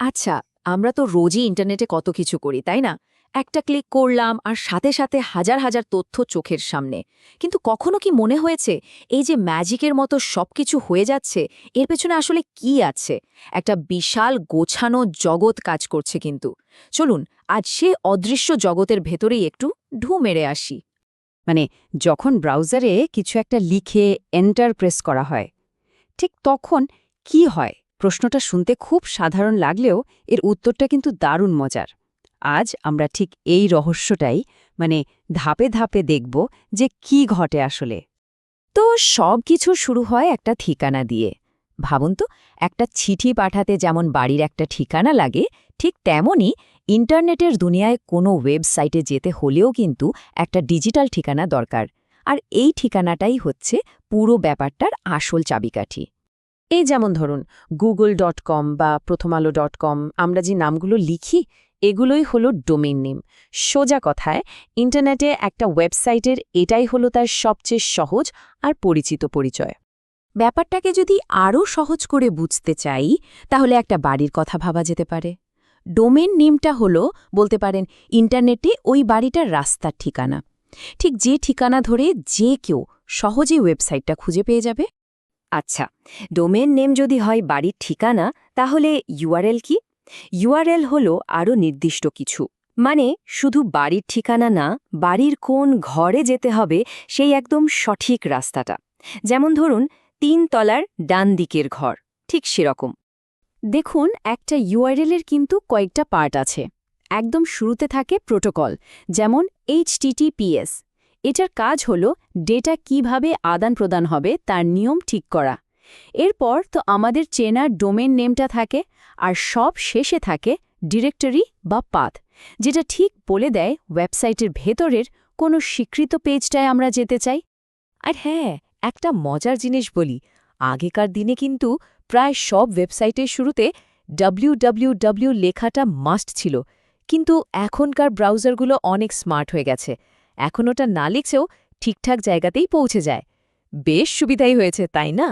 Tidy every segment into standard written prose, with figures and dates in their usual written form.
আচ্ছা, আমরা তো রোজই ইন্টারনেটে কত কিছু করি, তাই না? একটা ক্লিক করলাম আর সাথে সাথে হাজার হাজার তথ্য চোখের সামনে। কিন্তু কখনো কি মনে হয়েছে এই যে ম্যাজিকের মতো সবকিছু হয়ে যাচ্ছে, এর পেছনে আসলে কি আছে? একটা বিশাল গোছানো জগৎ কাজ করছে কিন্তু। চলুন আজ সে অদৃশ্য জগতের ভেতরেই একটু ঢু মেরে আসি। মানে যখন ব্রাউজারে কিছু একটা লিখে এন্টার প্রেস করা হয়, ঠিক তখন কি হয়? প্রশ্নটা শুনতে খুব সাধারণ লাগলেও এর উত্তরটা কিন্তু দারুণ মজার। আজ আমরা ঠিক এই রহস্যটাই ধাপে ধাপে দেখব যে কি ঘটে আসলে। তো সব কিছু শুরু হয় একটা ঠিকানা দিয়ে। ভাবুন তো, একটা চিঠি পাঠাতে যেমন বাড়ির একটা ঠিকানা লাগে, ঠিক তেমনই ইন্টারনেটের দুনিয়ায় কোনো ওয়েবসাইটে যেতে হলেও কিন্তু একটা ডিজিটাল ঠিকানা দরকার। আর এই ঠিকানাটাই হচ্ছে পুরো ব্যাপারটার আসল চাবিকাঠি। এই যেমন ধরুন google.com বা প্রথমআলো.com, আমরা যে নামগুলো লিখি এগুলোই হলো ডোমেইন নেম। সোজা কথায় ইন্টারনেটে একটা ওয়েবসাইটের এটাই হলো তার সবচেয়ে সহজ আর পরিচিত পরিচয়। ব্যাপারটাকে যদি আরও সহজ করে বুঝতে চাই, তাহলে একটা বাড়ির কথা ভাবা যেতে পারে। ডোমেন নেমটা হলো, বলতে পারেন, ইন্টারনেটে ওই বাড়িটার রাস্তার ঠিকানা। ঠিক যে ঠিকানা ধরে যে কেউ সহজেই ওয়েবসাইটটা খুঁজে পেয়ে যাবে। আচ্ছা, ডোমেন নেম যদি হয় বাড়ির ঠিকানা, তাহলে ইউআরএল কি? ইউআরএল হলো আরও নির্দিষ্ট কিছু। মানে শুধু বাড়ির ঠিকানা না, বাড়ির কোন ঘরে যেতে হবে সেই একদম সঠিক রাস্তাটা। যেমন ধরুন ৩ তলার ডান দিকের ঘর, ঠিক সেরকম। দেখুন, একটা ইউআরএলের কিন্তু কয়েকটা পার্ট আছে। একদম শুরুতে থাকে প্রোটোকল, যেমন HTTPS। এটার কাজ হলো ডেটা কিভাবে আদান প্রদান হবে তার নিয়ম ঠিক করা। এরপর তো আমাদের চেনার ডোমেন নেমটা থাকে, আর সব শেষে থাকে ডিরেক্টরি বা পাথ, যেটা ঠিক বলে দেয় ওয়েবসাইটের ভেতরের কোনো স্বীকৃত পেজটায় আমরা যেতে চাই। আর হ্যাঁ, একটা মজার জিনিস বলি, আগেকার দিনে কিন্তু প্রায় সব ওয়েবসাইটের শুরুতে www লেখাটা মাস্ট ছিল। কিন্তু এখনকার ব্রাউজারগুলো অনেক স্মার্ট হয়ে গেছে। এখন ওটা না লিখছেও ঠিকঠাক জায়গাতেই পৌঁছে যায়। বেশ সুবিধাই হয়েছে, তাই না?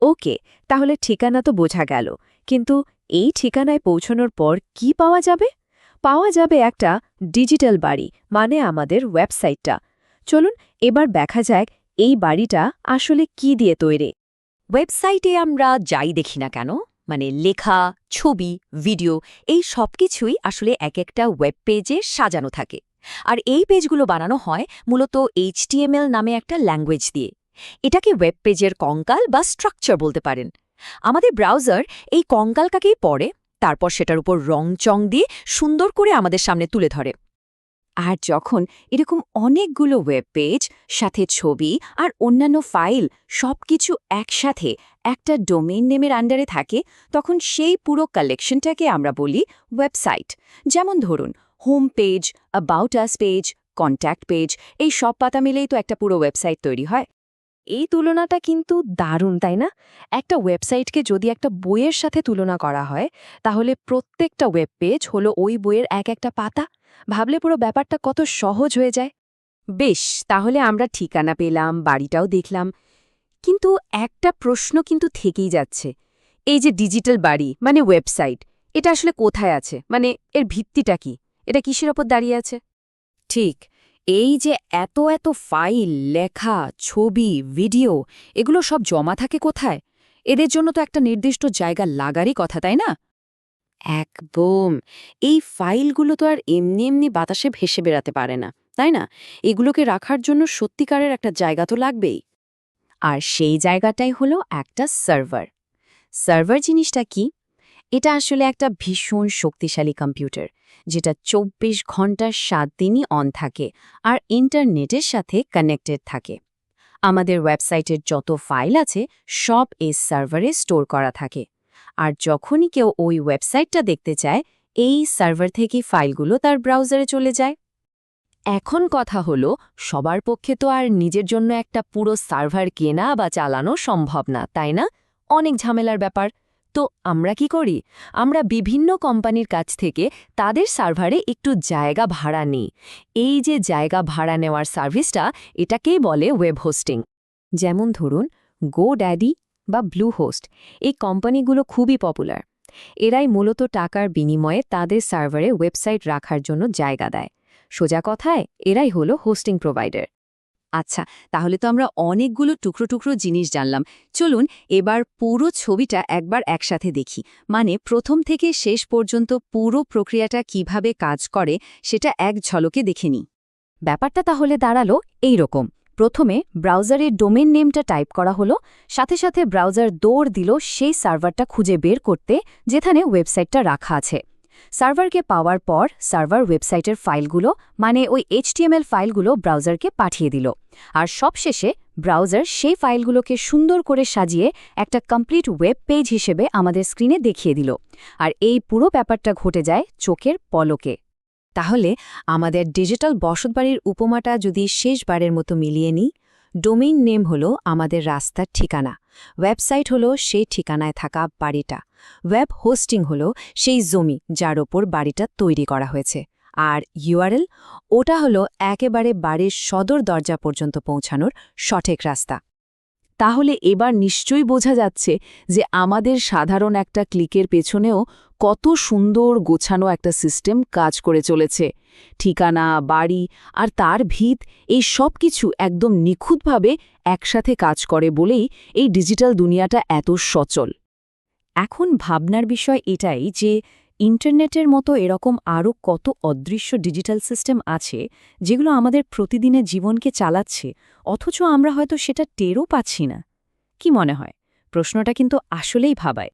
ওকে, তাহলে ঠিকানা তো বোঝা গেল। কিন্তু এই ঠিকানায় পৌঁছানোর পর কি পাওয়া যাবে? পাওয়া যাবে একটা ডিজিটাল বাড়ি, মানে আমাদের ওয়েবসাইটটা। চলুন এবার দেখা যাক এই বাড়িটা আসলে কি দিয়ে তৈরি। ওয়েবসাইটে আমরা যাই দেখি না কেন, মানে লেখা, ছবি, ভিডিও, এই সব কিছুই আসলে এক একটা ওয়েব পেজে সাজানো থাকে। আর এই পেজগুলো বানানো হয় মূলত HTML নামে একটা ল্যাঙ্গুয়েজ দিয়ে। এটাকে ওয়েব পেজের কঙ্কাল বা স্ট্রাকচার বলতে পারেন। আমাদের ব্রাউজার এই কঙ্কালটাকেই পড়ে, তারপর সেটার উপর রং-চং দিয়ে সুন্দর করে আমাদের সামনে তুলে ধরে। আর যখন এরকম অনেকগুলো ওয়েব পেজ, সাথে ছবি আর অন্যান্য ফাইল সবকিছু একসাথে একটা ডোমেইন নেমের আন্ডারে থাকে, তখন সেই পুরো কালেকশনটাকে আমরা বলি ওয়েবসাইট। যেমন ধরুন home page, about us page, contact page, এই সব পাতা মিলেই তো একটা পুরো ওয়েবসাইট তৈরি হয়। এই তুলনাটা কিন্তু দারুণ, তাই না? একটা ওয়েবসাইটকে যদি একটা বইয়ের সাথে তুলনা করা হয়, তাহলে প্রত্যেকটা ওয়েব পেজ হলো ওই বইয়ের এক একটা পাতা। ভাবলে পুরো ব্যাপারটা কত সহজ হয়ে যায়। বেশ, তাহলে আমরা ঠিকানা পেলাম, বাড়িটাও দেখলাম, কিন্তু একটা প্রশ্ন কিন্তু থেকেই যাচ্ছে। এই যে ডিজিটাল বাড়ি মানে ওয়েবসাইট, এটা আসলে কোথায় আছে? মানে এর ভিত্তিটা কি? এটা কিসের ওপর দাঁড়িয়ে আছে? ঠিক, এই যে এত এত ফাইল, লেখা, ছবি, ভিডিও, এগুলো সব জমা থাকে কোথায়? এদের জন্য তো একটা নির্দিষ্ট জায়গা লাগারই কথা, তাই না? একদম। এই ফাইলগুলো তো আর এমনি এমনি বাতাসে ভেসে বেড়াতে পারে না, তাই না? এগুলোকে রাখার জন্য সত্যিকারের একটা জায়গা তো লাগবেই। আর সেই জায়গাটাই হলো একটা সার্ভার। সার্ভার জিনিসটা কি? এটা আসলে একটা ভীষণ শক্তিশালী কম্পিউটার, যেটা ২৪ ঘন্টার ৭ দিনই অন থাকে আর ইন্টারনেটের সাথে কানেক্টেড থাকে। আমাদের ওয়েবসাইটের যত ফাইল আছে সব এই সার্ভারে স্টোর করা থাকে। আর যখনই কেউ ওই ওয়েবসাইটটা দেখতে চায়, এই সার্ভার থেকে ফাইলগুলো তার ব্রাউজারে চলে যায়। এখন কথা হলো, সবার পক্ষে তো আর নিজের জন্য একটা পুরো সার্ভার কেনা বা চালানো সম্ভব না, তাই না? অনেক ঝামেলার ব্যাপার। তো আমরা কি করি? আমরা বিভিন্ন কোম্পানির কাছ থেকে তাদের সার্ভারে একটু জায়গা ভাড়া নিই। এই যে জায়গা ভাড়া নেওয়ার সার্ভিসটা, এটাকেই বলে ওয়েব হোস্টিং। যেমন ধরুন GoDaddy বা ব্লুহোস্ট, এই কোম্পানিগুলো খুবই পপুলার। এরাই মূলত টাকার বিনিময়ে তাদের সার্ভারে ওয়েবসাইট রাখার জন্য জায়গা দেয়। সোজা কথায় এরাই হলো হোস্টিং প্রোভাইডার। আচ্ছা, তাহলে তো আমরা অনেকগুলো টুকরো টুকরো জিনিস জানলাম। চলুন এবার পুরো ছবিটা একবার একসাথে দেখি, মানে প্রথম থেকে শেষ পর্যন্ত পুরো প্রক্রিয়াটা কিভাবে কাজ করে সেটা এক ঝলকে দেখে নিই। ব্যাপারটা তাহলে দাঁড়ালো এই রকম। প্রথমে ব্রাউজারের ডোমেন নেমটা টাইপ করা হলো, সাথে সাথে ব্রাউজার দৌড় দিল সেই সার্ভারটা খুঁজে বের করতে যেখানে ওয়েবসাইটটা রাখা আছে। সার্ভারকে পাওয়ার পর সার্ভার ওয়েবসাইটের ফাইলগুলো, মানে ওই HTML ফাইলগুলো ব্রাউজারকে পাঠিয়ে দিল। আর সবশেষে ব্রাউজার সেই ফাইলগুলোকে সুন্দর করে সাজিয়ে একটা কমপ্লিট ওয়েব পেজ হিসেবে আমাদের স্ক্রিনে দেখিয়ে দিল। আর এই পুরো ব্যাপারটা ঘটে যায় চোখের পলকে। তাহলে আমাদের ডিজিটাল বসতবাড়ির উপমাটা যদি শেষবারের মতো মিলিয়ে নিই, ডোমেইন নেম হলো আমাদের রাস্তার ঠিকানা, ওয়েবসাইট হলো সেই ঠিকানায় থাকা বাড়িটা, ওয়েব হোস্টিং হলো সেই জমি যার ওপর বাড়িটা তৈরি করা হয়েছে, আর ইউআরএল ওটা হলো একেবারে বাড়ির সদর দরজা পর্যন্ত পৌঁছানোর সঠিক রাস্তা। তাহলে এবার নিশ্চয়ই বোঝা যাচ্ছে যে আমাদের সাধারণ একটা ক্লিকের পেছনেও কত সুন্দর গোছানো একটা সিস্টেম কাজ করে চলেছে। ঠিকানা, বাড়ি আর তার ভিত, এই সব কিছু একদম নিখুঁতভাবে একসাথে কাজ করে বলেই এই ডিজিটাল দুনিয়াটা এত সচল। এখন ভাবনার বিষয় এটাই যে ইন্টারনেটের মতো এরকম আরও কত অদৃশ্য ডিজিটাল সিস্টেম আছে যেগুলো আমাদের প্রতিদিনের জীবনকে চালাচ্ছে, অথচ আমরা হয়তো সেটা টেরও পাচ্ছি না। কি মনে হয়? প্রশ্নটা কিন্তু আসলেই ভাবায়।